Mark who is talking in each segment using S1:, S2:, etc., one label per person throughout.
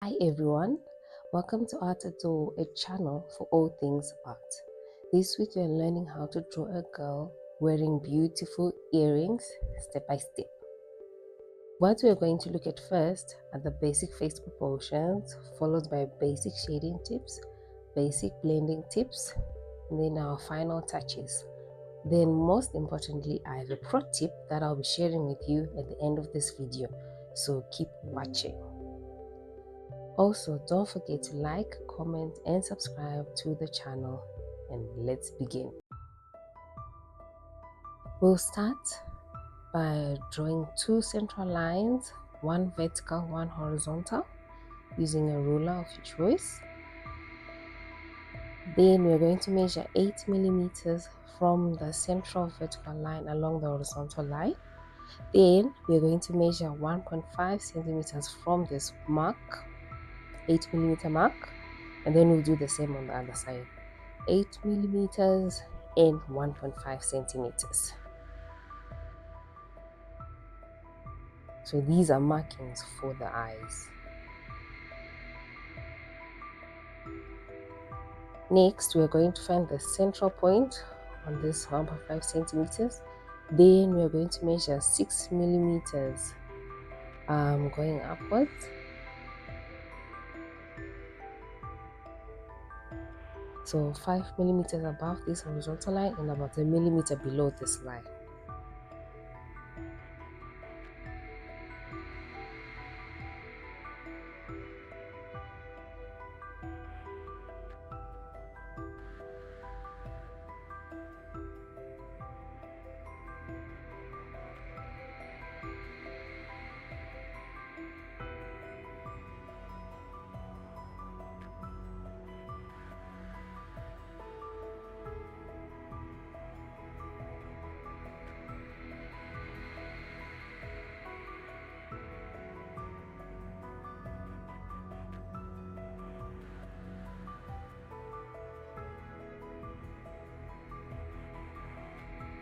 S1: Hi everyone, welcome to Art.Ardore, a channel for all things art. This week we are learning how to draw a girl wearing beautiful earrings step by step. What we are going to look at first are the basic face proportions, followed by basic shading tips, basic blending tips, and then our final touches. Then most importantly, I have a pro tip that I'll be sharing with you at the end of this video, so keep watching. Also, don't forget to like, comment, and subscribe to the channel. And let's begin. We'll start by drawing two central lines, one vertical, one horizontal, using a ruler of your choice. Then we're going to measure 8 millimeters from the central vertical line along the horizontal line. Then we're going to measure 1.5 centimeters from this mark, 8 millimeter mark, and then we'll do the same on the other side. 8 millimeters and 1.5 centimeters. So these are markings for the eyes. Next, we're going to find the central point on this 1.5 centimeters. Then we're going to measure 6 millimeters going upwards. So 5 millimeters above this horizontal line and about a millimeter below this line.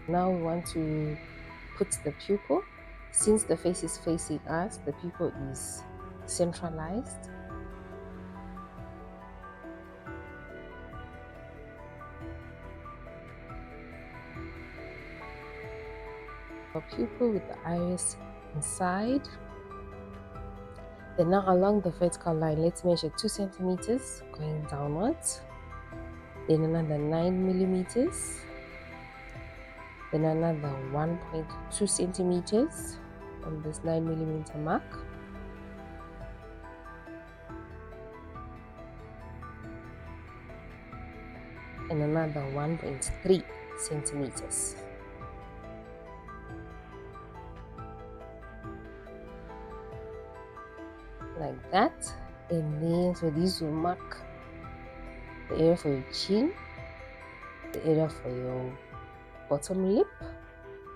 S1: Now we want to put the pupil. Since the face is facing us, the pupil is centralized. A pupil with the iris inside. Then now along the vertical line, let's measure 2 centimeters going downwards. Then another 9 millimeters. Then another 1.2 centimeters on this 9 millimeter mark. And another 1.3 centimeters. Like that. And then so these will mark the area for your chin, the area for your bottom lip,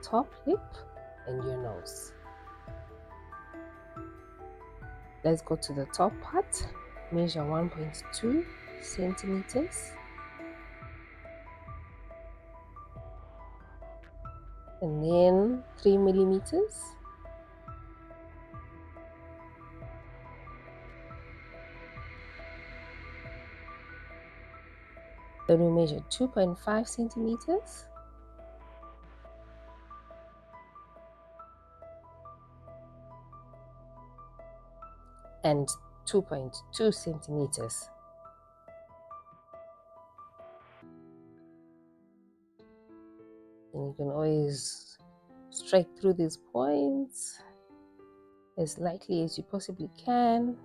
S1: top lip, and your nose. Let's go to the top part. Measure 1.2 centimeters. And then 3 millimeters. Then we measure 2.5 centimeters. And 2.2 centimeters. And you can always strike through these points as lightly as you possibly can.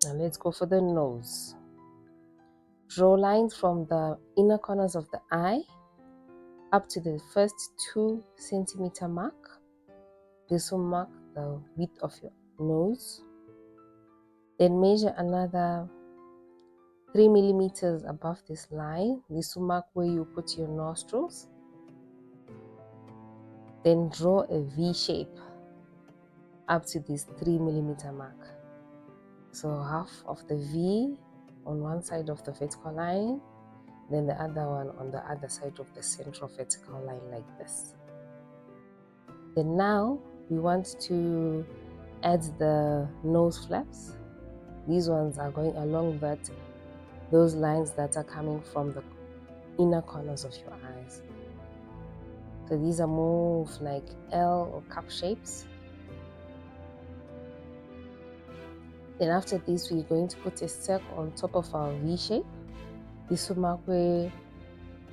S1: Now let's go for the nose. Draw lines from the inner corners of the eye up to the first 2 centimeter mark. This will mark the width of your nose. Then measure another 3 millimeters above this line. This will mark where you put your nostrils. Then draw a V shape up to this 3 millimeter mark. So half of the V on one side of the vertical line, then the other one on the other side of the central vertical line, like this. Then now we want to add the nose flaps. These ones are going along those lines that are coming from the inner corners of your eyes. So these are more of like L or cup shapes. Then after this, we're going to put a circle on top of our V shape. This will mark where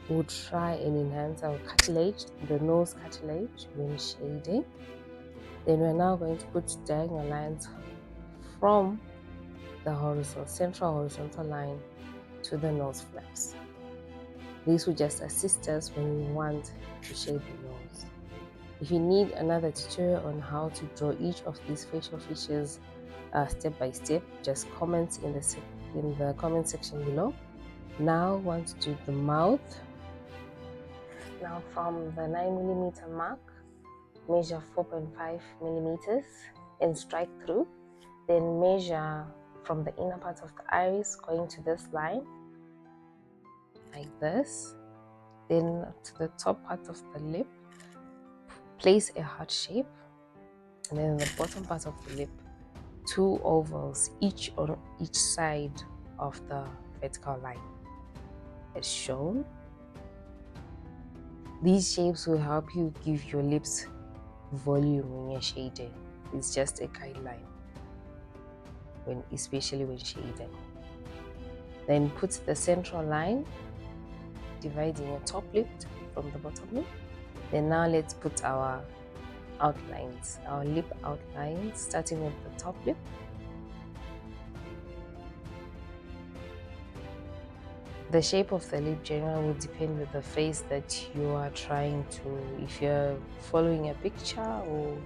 S1: we'll try and enhance our cartilage, the nose cartilage when shading. Then we're now going to put diagonal lines from the central horizontal line to the nose flaps. This will just assist us when we want to shade the nose. If you need another tutorial on how to draw each of these facial features step by step, just comment in the comment section below. Now I want to do the mouth. Now from the 9mm mark, measure 4.5 millimeters and strike through. Then measure from the inner part of the iris going to this line, like this. Then to the top part of the lip, place a heart shape. And then the bottom part of the lip, 2 ovals, each on each side of the vertical line, as shown. These shapes will help you give your lips volume when you're shading. It's just a guideline, especially when shading. Then put the central line, dividing your top lip from the bottom lip. Then now let's put our outlines, our lip outlines, starting with the top lip. The shape of the lip generally will depend with the face that you are trying to, if you're following a picture or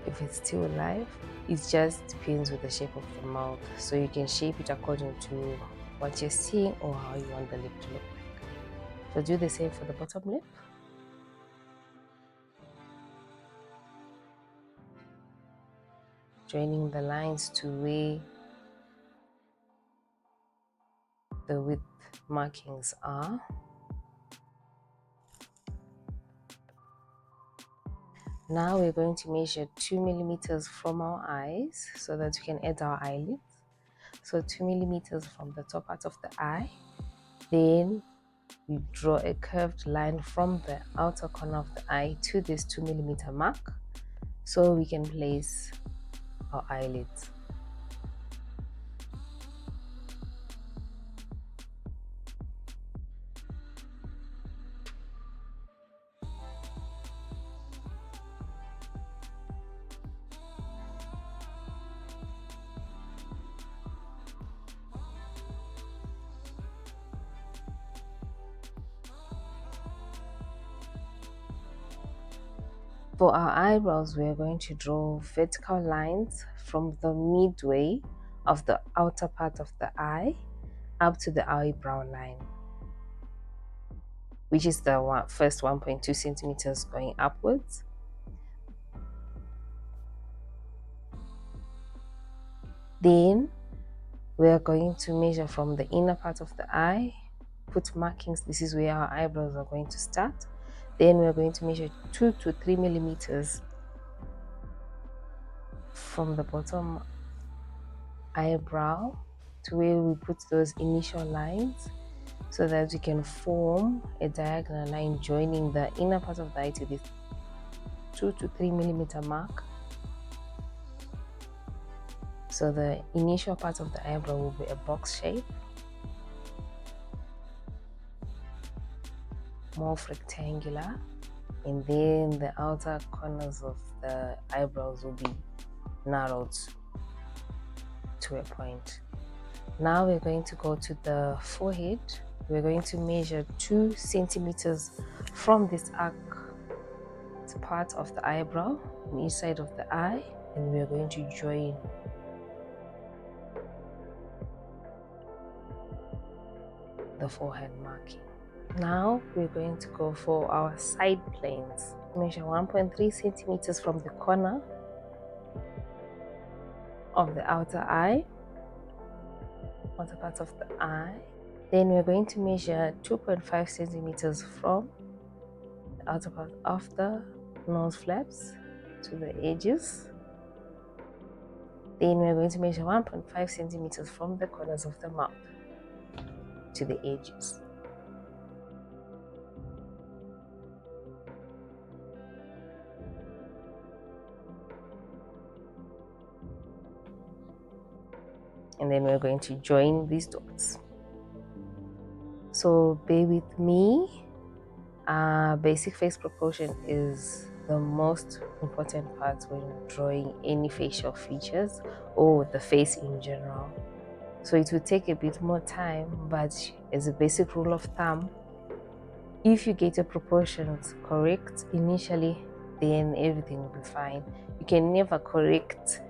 S1: if it's still alive. It just depends with the shape of the mouth. So you can shape it according to what you're seeing or how you want the lip to look like. So do the same for the bottom lip. Joining the lines to where the width markings are. Now we're going to measure 2 millimeters from our eyes so that we can add our eyelids. So 2 millimeters from the top part of the eye. Then we draw a curved line from the outer corner of the eye to this 2 millimeter mark so we can place our eyelids. For our eyebrows, we are going to draw vertical lines from the midway of the outer part of the eye up to the eyebrow line, which is the first 1.2 centimeters going upwards. Then we are going to measure from the inner part of the eye, put markings. This is where our eyebrows are going to start. Then we are going to measure 2 to 3 millimeters from the bottom eyebrow to where we put those initial lines so that we can form a diagonal line joining the inner part of the eye to this 2 to 3 millimeter mark. So the initial part of the eyebrow will be a box shape, more rectangular, and then the outer corners of the eyebrows will be narrowed to a point. Now we're going to go to the forehead. We're going to measure 2 centimeters from this arc part of the eyebrow on each side of the eye, and we're going to join the forehead marking. Now we're going to go for our side planes. Measure 1.3 centimeters from the corner of the outer part of the eye. Then we're going to measure 2.5 centimeters from the outer part of the nose flaps to the edges. Then we're going to measure 1.5 centimeters from the corners of the mouth to the edges. And then we're going to join these dots. So bear with me. Basic face proportion is the most important part when drawing any facial features or the face in general. So it will take a bit more time, but as a basic rule of thumb, if you get your proportions correct initially, then everything will be fine. You can never correct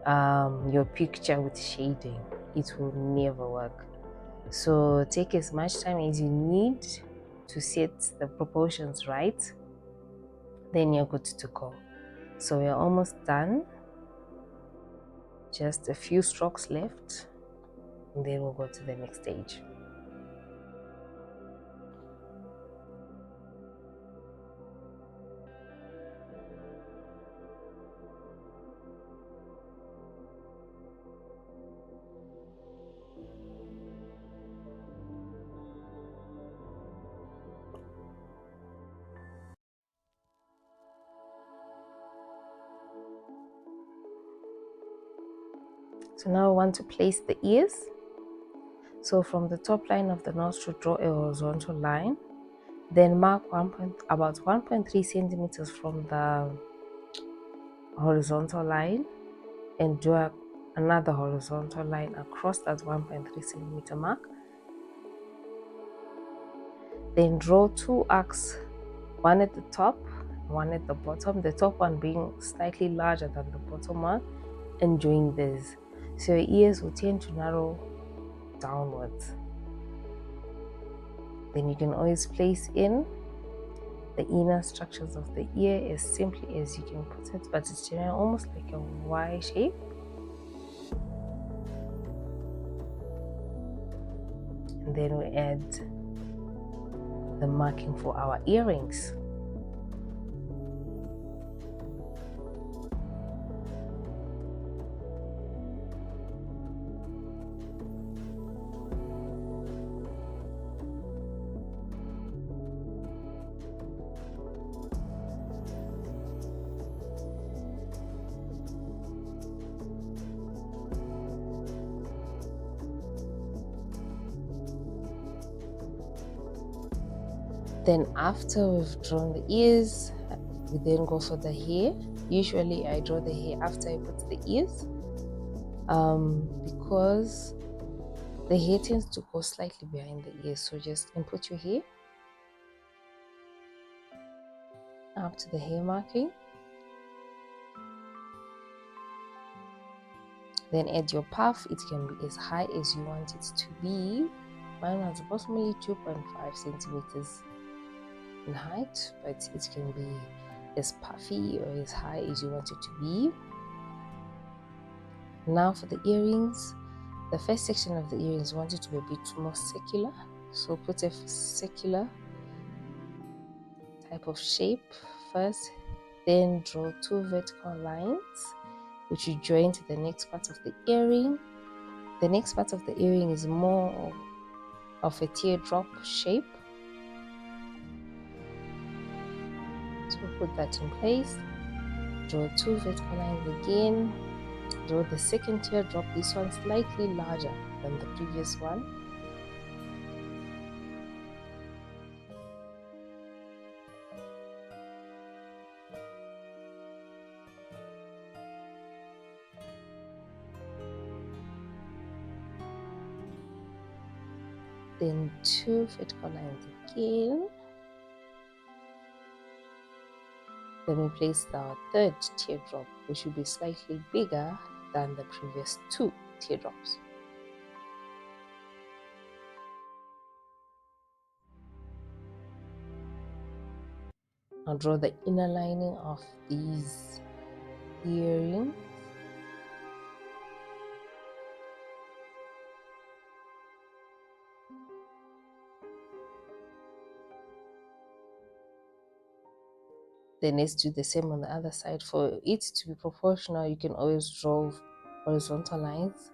S1: your picture with shading. It will never work. So take as much time as you need to set the proportions right, then you're good to go. So we're almost done. Just a few strokes left, and then we'll go to the next stage. So now I want to place the ears. So from the top line of the nostril, draw a horizontal line. Then mark about 1.3 centimeters from the horizontal line and draw another horizontal line across that 1.3 centimeter mark. Then draw two arcs, one at the top, one at the bottom, the top one being slightly larger than the bottom one, and join these. So your ears will tend to narrow downwards. Then you can always place in the inner structures of the ear as simply as you can put it, but it's generally almost like a Y shape. And then we add the marking for our earrings. Then after we've drawn the ears, we then go for the hair. Usually I draw the hair after I put the ears, because the hair tends to go slightly behind the ears. So just input your hair up to the hair marking. Then add your puff. It can be as high as you want it to be. Mine was approximately 2.5 centimeters in height, but it can be as puffy or as high as you want it to be. Now for the earrings, the first section of the earrings want it to be a bit more circular, so put a circular type of shape first, then draw two vertical lines which you join to the next part of the earring. The next part of the earring is more of a teardrop shape, so put that in place. Draw two vertical lines again. Draw the second teardrop, this one slightly larger than the previous one. Then two vertical lines again. Then we place our third teardrop, which will be slightly bigger than the previous two teardrops. Now draw the inner lining of these earrings. Then let's do the same on the other side. For it to be proportional, you can always draw horizontal lines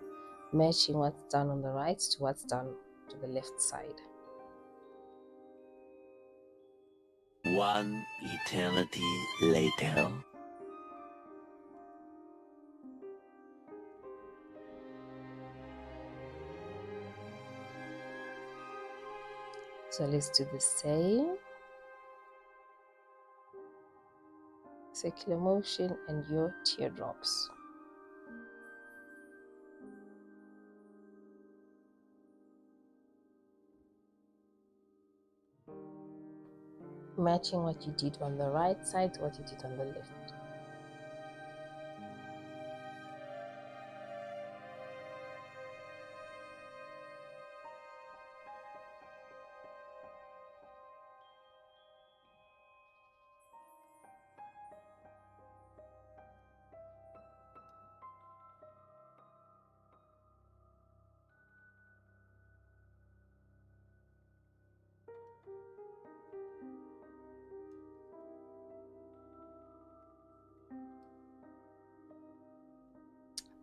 S1: matching what's done on the right to what's done to the left side.
S2: One eternity later.
S1: So let's do the same. Circular motion and your teardrops. Matching what you did on the right side to what you did on the left.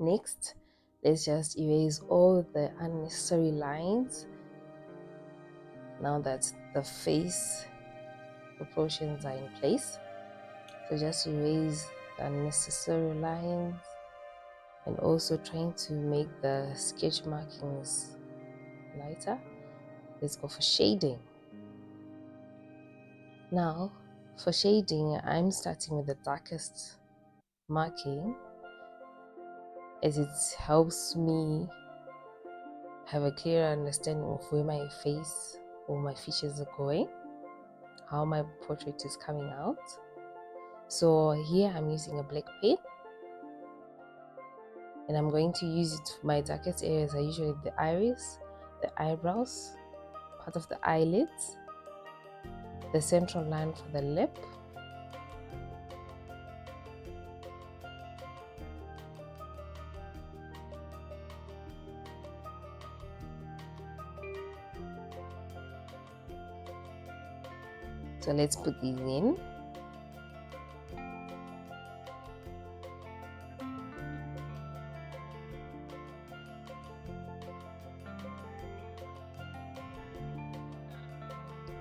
S1: Next, let's just erase all the unnecessary lines now that the face proportions are in place. So just erase the unnecessary lines and also trying to make the sketch markings lighter. Let's go for shading. Now, for shading, I'm starting with the darkest marking as it helps me have a clear understanding of where my face or my features are going, how my portrait is coming out. So here I'm using a black pen and I'm going to use it. My darkest areas are usually the iris, the eyebrows, part of the eyelids, the central line for the lip, so let's put these in.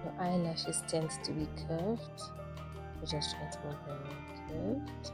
S1: Your eyelashes tend to be curved. We're just trying to make them curved.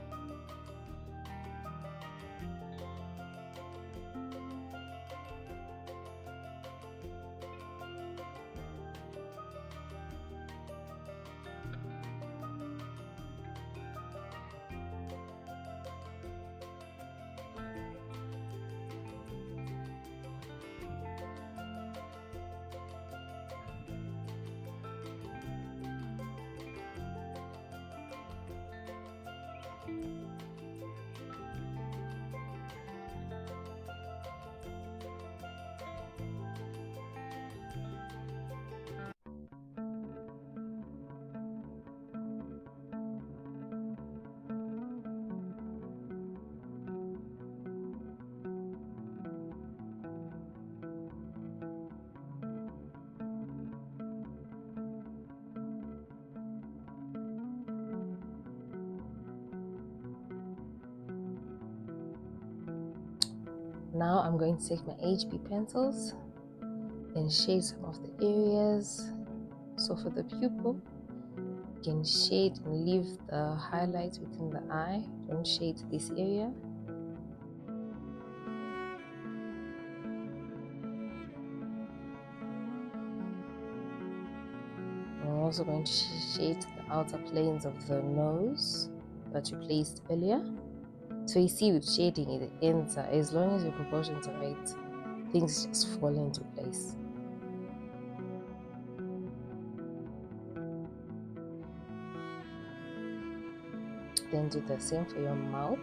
S1: Now I'm going to take my HB pencils and shade some of the areas. So for the pupil, you can shade and leave the highlights within the eye. Don't shade this area. I'm also going to shade the outer planes of the nose that you placed earlier. So you see with shading, it ends as long as your proportions are right, things just fall into place. Then do the same for your mouth.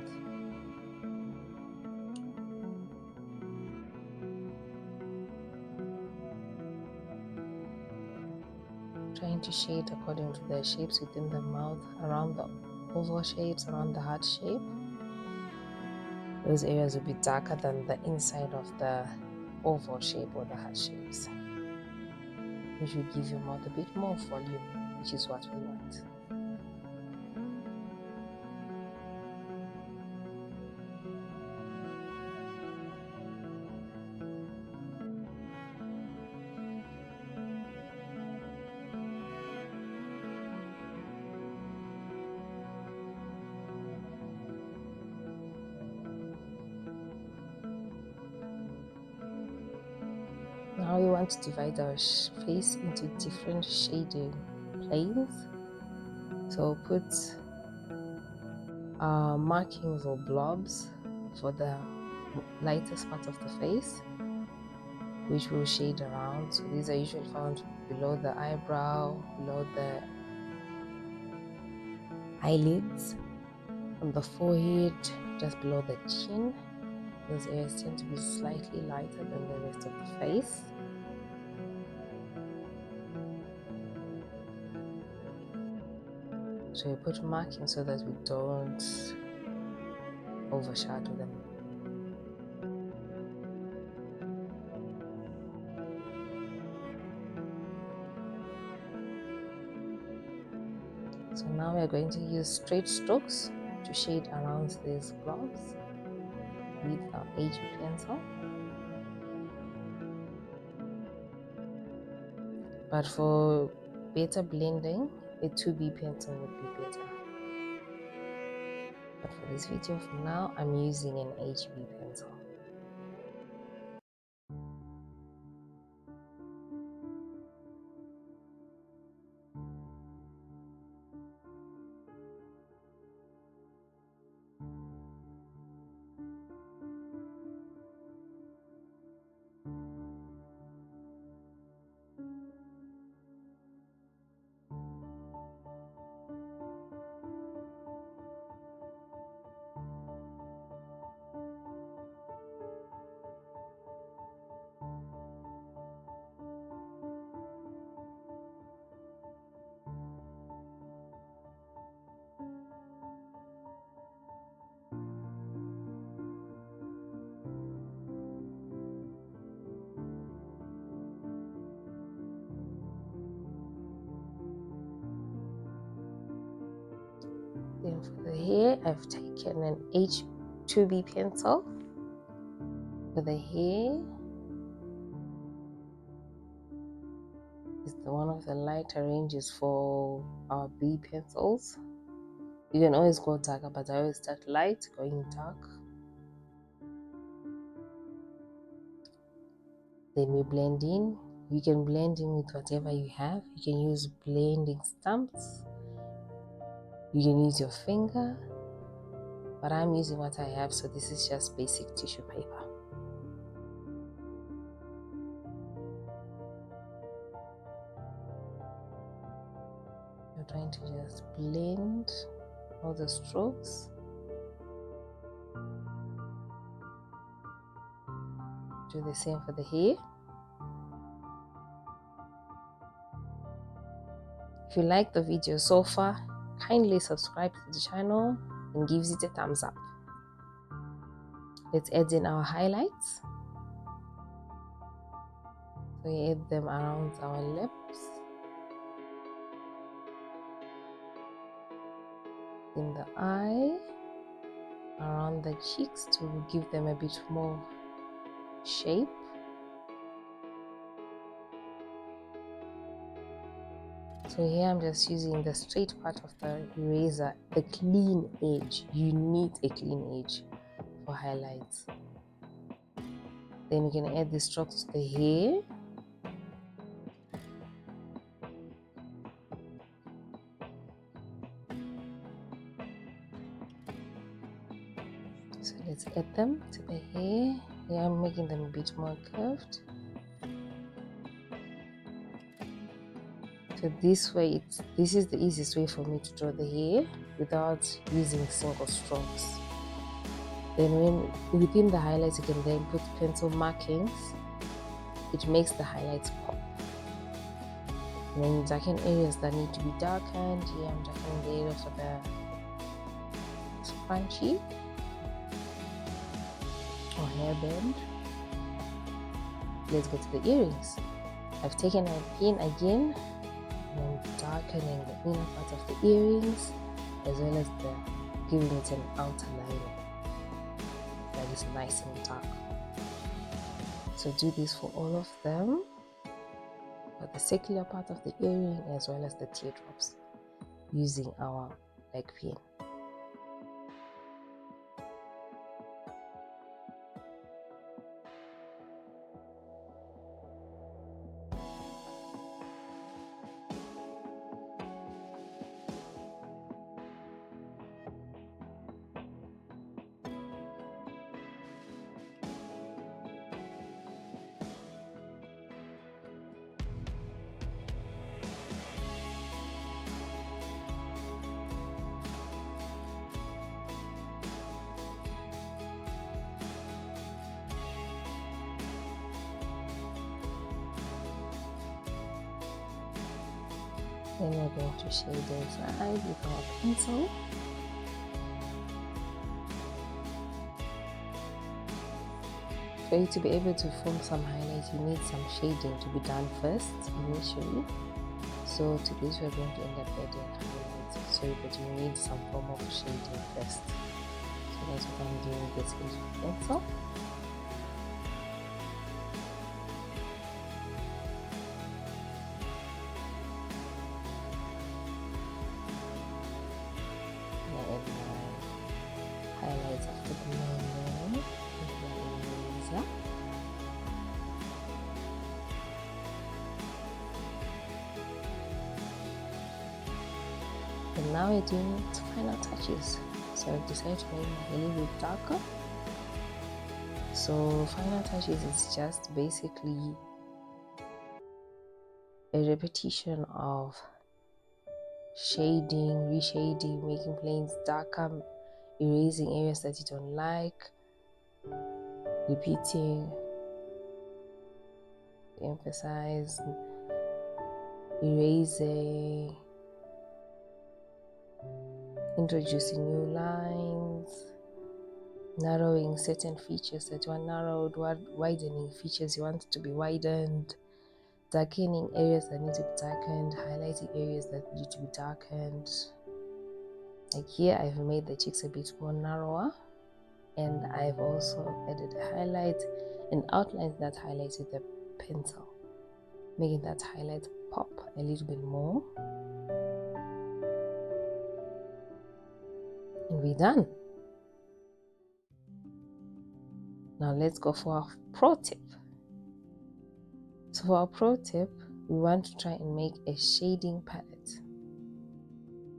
S1: Trying to shade according to the shapes within the mouth, around the oval shapes, around the heart shape. Those areas will be darker than the inside of the oval shape or the heart shapes, which will give your mouth a bit more volume, which is what we want. want to divide our face into different shading planes. So put markings or blobs for the lightest part of the face, which will shade around. So these are usually found below the eyebrow, below the eyelids, on the forehead, just below the chin. Those areas tend to be slightly lighter than the rest of the face. So we put markings so that we don't overshadow them. So now we're going to use straight strokes to shade around these blobs with our HB pencil. But for better blending, a 2B pencil would be better. But for this video for now, I'm using an HB pencil. Then for the hair, I've taken an H2B pencil. For the hair, is one of the lighter ranges for our B pencils. You can always go darker, but I always start light, going dark. Then we blend in. You can blend in with whatever you have. You can use blending stumps. You can use your finger. But I'm using what I have, so this is just basic tissue paper. You're trying to just blend all the strokes. Do the same for the hair. If you like the video so far, kindly subscribe to the channel and give it a thumbs up. Let's add in our highlights. So we add them around our lips, in the eye, around the cheeks to give them a bit more shape. So here I'm just using the straight part of the eraser, the clean edge. You need a clean edge for highlights. Then you can add the strokes to the hair. So let's add them to the hair. Here I'm making them a bit more curved. So this way, this is the easiest way for me to draw the hair without using single strokes. Then within the highlights, you can then put pencil markings. It makes the highlights pop. And then you darken areas that need to be darkened. Here I'm darkening the area for the scrunchie or hairband. Let's go to the earrings. I've taken a pin again and I'm darkening the inner part of the earrings as well as giving it an outer line that is nice and dark. So do this for all of them, for the circular part of the earring as well as the teardrops, using our leg pin. Then we're going to shade inside with our pencil. For you to be able to form some highlights, you need some shading to be done first initially. So to this we're going to end up adding highlights. So but you need some form of shading first. So that's what I'm doing with this pencil. I add my highlights after the main layer with my eraser. And now we're doing final touches. So I've decided to make my hair a little bit darker. So final touches is just basically a repetition of shading, reshading, making planes darker, erasing areas that you don't like, repeating, emphasize, erasing, introducing new lines, narrowing certain features that you want narrowed, widening features you want to be widened, darkening areas that need to be darkened, highlighting areas that need to be darkened. Like here I've made the cheeks a bit more narrower, and I've also added a highlight and outlined that highlight with the pencil, making that highlight pop a little bit more. And we're done. Now let's go for our pro tip. So for our pro tip, we want to try and make a shading palette.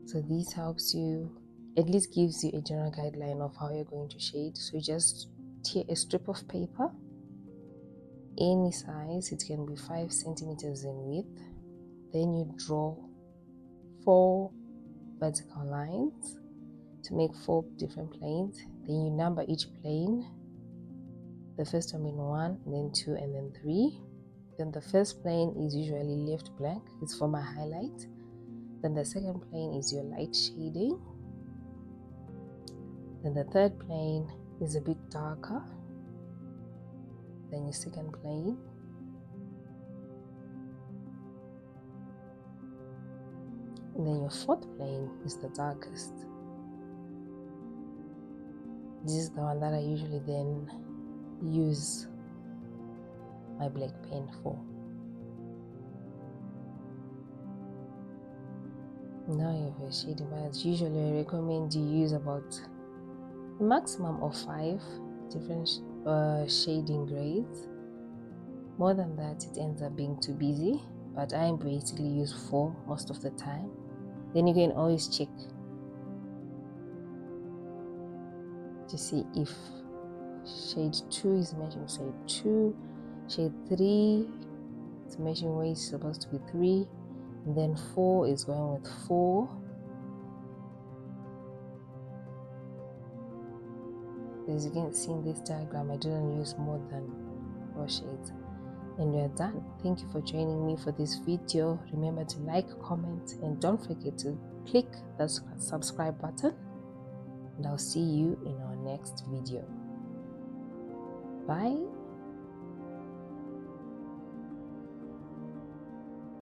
S1: So this helps you, at least gives you a general guideline of how you're going to shade. So you just tear a strip of paper, any size, it can be 5 centimeters in width. Then you draw 4 vertical lines to make 4 different planes. Then you number each plane. The first one being 1, then 2, and then 3. Then the first plane is usually left blank, it's for my highlight. Then the second plane is your light shading. Then the third plane is a bit darker. Then your second plane. And then your fourth plane is the darkest. This is the one that I usually then use my black pen for. Now you have your shading palette. Usually I recommend you use about a maximum of 5 different shading grades. More than that it ends up being too busy, but I basically use 4 most of the time. Then you can always check to see if shade 2 is matching shade 2, shade 3 is matching where it's supposed to be 3, and then 4 is going with 4. As you can see in this diagram, I didn't use more than 4 shades. And we are done. Thank you for joining me for this video. Remember to like, comment, and don't forget to click the subscribe button. And I'll see you in our next video. Bye.